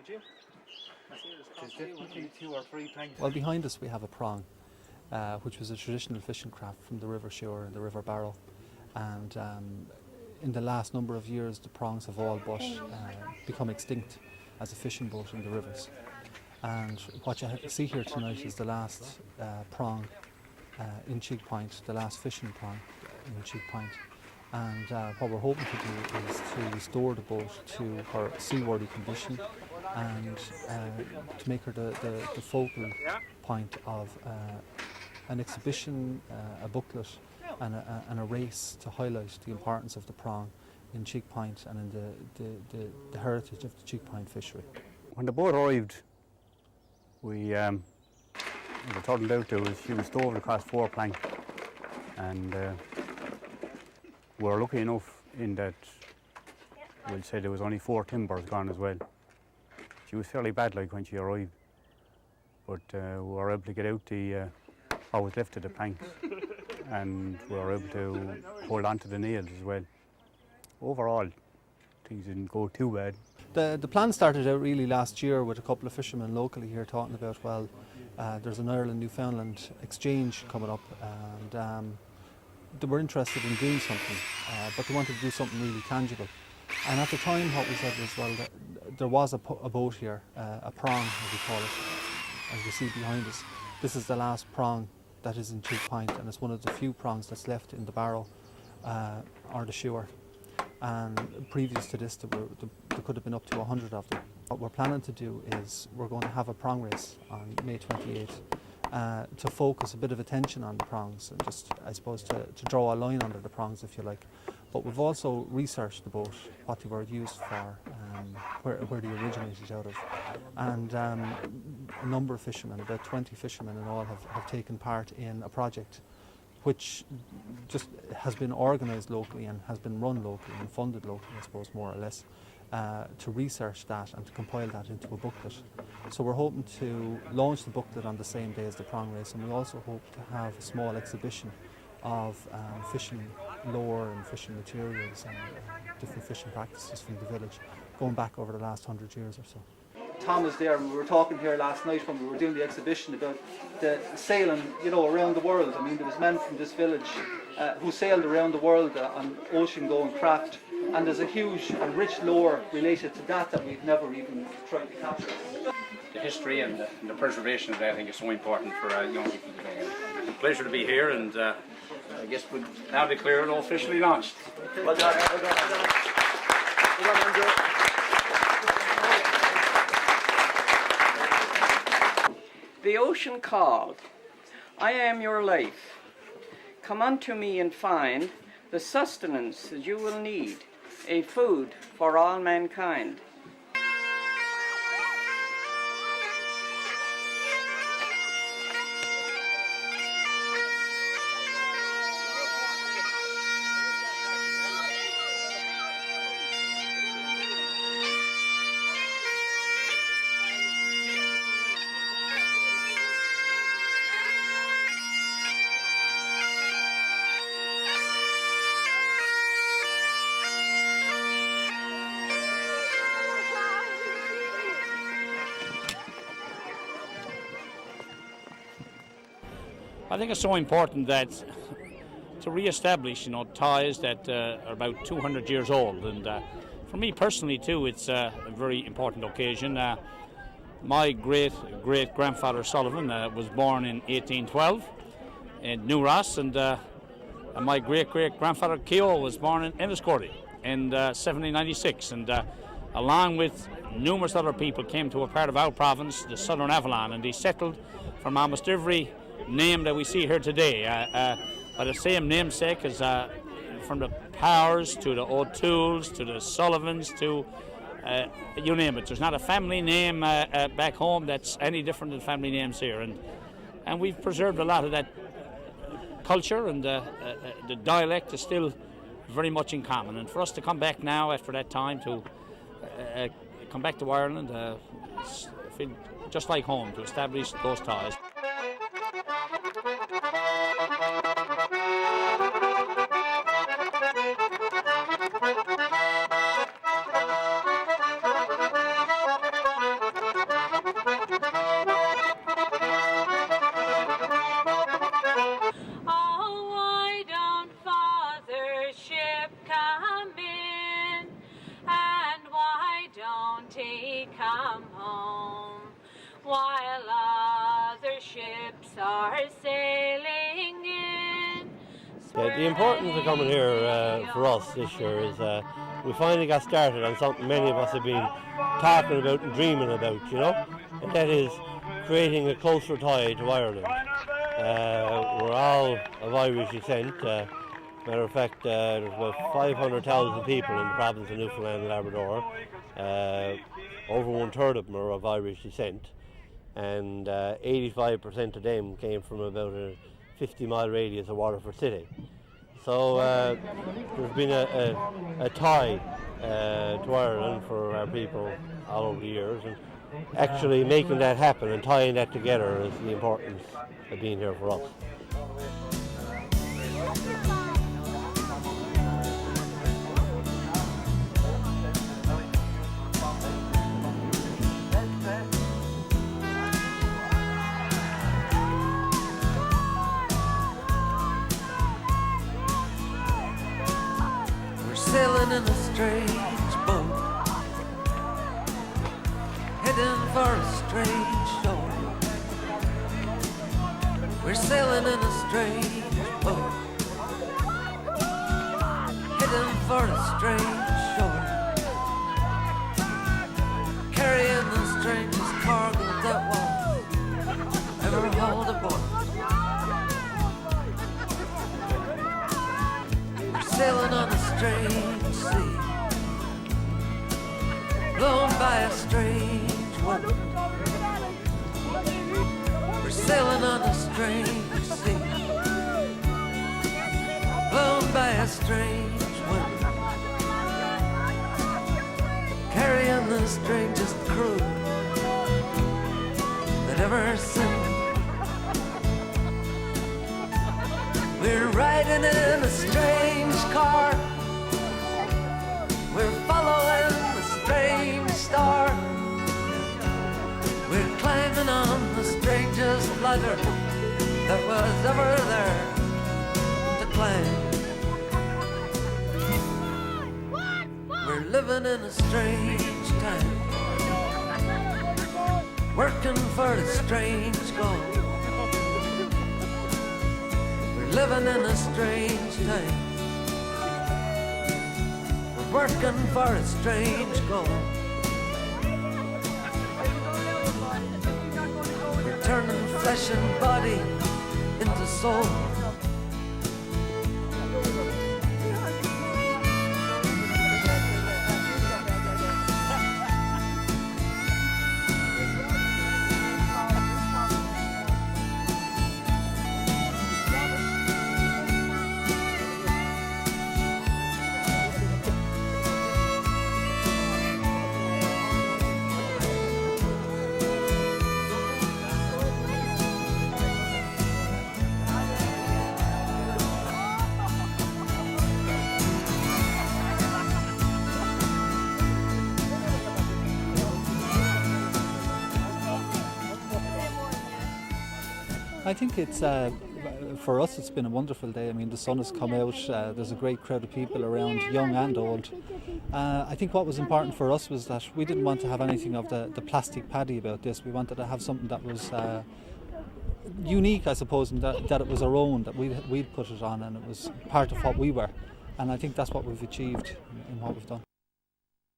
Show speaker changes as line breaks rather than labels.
2 or 3 planks.
Well, behind us we have a prong, which was a traditional fishing craft from the River Suir and the River Barrow. And in the last number of years, the prongs have all but become extinct as a fishing boat in the rivers. And what you see here tonight is the last prong in Cheekpoint, the last fishing prong in Cheekpoint. And what we're hoping to do is to restore the boat to her seaworthy condition and to make her the focal point of an exhibition, a booklet and a race to highlight the importance of the prong in Cheekpoint and in the heritage of the Cheekpoint fishery.
When the boat arrived, we were told out there she was stowed across 4 planks, and we were lucky enough in that we'll say there was only 4 timbers gone as well. She was fairly bad like when she arrived, but we were able to get out what was left of the planks, and we were able to hold on to the nails as well. Overall, things didn't go too bad.
The plan started out really last year with a couple of fishermen locally here talking about, well, there's an Ireland-Newfoundland exchange coming up, and they were interested in doing something, but they wanted to do something really tangible. And at the time what we said was, well, there was a boat here, a prong as we call it, as you see behind us. This is the last prong that is in Cheekpoint, and it's one of the few prongs that's left in the Barrow or the Suir. And previous to this there could have been up to 100 of them. What we're planning to do is we're going to have a prong race on May 28th to focus a bit of attention on the prongs and just, I suppose, to draw a line under the prongs, if you like. But we've also researched the boat, what they were used for, where they originated out of. And a number of fishermen, about 20 fishermen in all, have taken part in a project which just has been organised locally and has been run locally and funded locally, I suppose, more or less, to research that and to compile that into a booklet. So we're hoping to launch the booklet on the same day as the prong race, and we also hope to have a small exhibition of fishing lore and fishing materials and different fishing practices from the village, going back over the last 100 years or so. Tom is there, and we were talking here last night when we were doing the exhibition about the sailing, around the world. I mean, there was men from this village who sailed around the world on ocean-going craft, and there's a huge and rich lore related to that we've never even tried to capture.
The history and the preservation of that, I think, is so important for young people today. It's a pleasure to be here, and I guess we'll now declare it officially launched.
Well done. Well done. Well done, Andrew.
The ocean called, I am your life. Come unto me and find the sustenance that you will need, a food for all mankind.
I think it's so important that to re-establish, ties that are about 200 years old, and for me personally too, it's a very important occasion. My great-grandfather Sullivan was born in 1812 in New Ross, and my great-great-grandfather Keogh was born in Enniscorthy in 1796, and along with numerous other people came to a part of our province, the Southern Avalon, and they settled from almost every name that we see here today, by the same namesake as from the Powers to the O'Tooles to the Sullivans to you name it. There's not a family name back home that's any different than family names here, and we've preserved a lot of that culture, and the dialect is still very much in common. And for us to come back now after that time to come back to Ireland, feel just like home, to establish those ties.
plenty come home, while other ships are sailing in.
The importance of coming here for us this year is we finally got started on something many of us have been talking about and dreaming about, you know, and that is creating a closer tie to Ireland. We're all of Irish descent. Matter of fact, there's about 500,000 people in the province of Newfoundland and Labrador. Over 1/3 of them are of Irish descent, and 85% of them came from about a 50-mile radius of Waterford City. So there's been a tie to Ireland for our people all over the years, and actually making that happen and tying that together is the importance of being here for us.
Sailing in a strange boat, heading for a strange shore. We're sailing in a strange boat, heading for a strange shore, carrying the strangest cargo that was ever hauled aboard. Sailing on a strange sea, blown by a strange wind. We're sailing on a strange sea, blown by a strange wind, carrying the strangest crew that ever sinned. We're riding in a strange car, we're following the strange star, we're climbing on the strangest ladder that was ever there to climb. We're living in a strange time, working for a strange goal. Living in a strange time, we're working for a strange goal. We're turning flesh and body into soul.
I think it's, for us, it's been a wonderful day. I mean, the sun has come out, there's a great crowd of people around, young and old. I think what was important for us was that we didn't want to have anything of the plastic paddy about this. We wanted to have something that was unique, I suppose, and that it was our own, that we'd put it on and it was part of what we were. And I think that's what we've achieved in what we've done.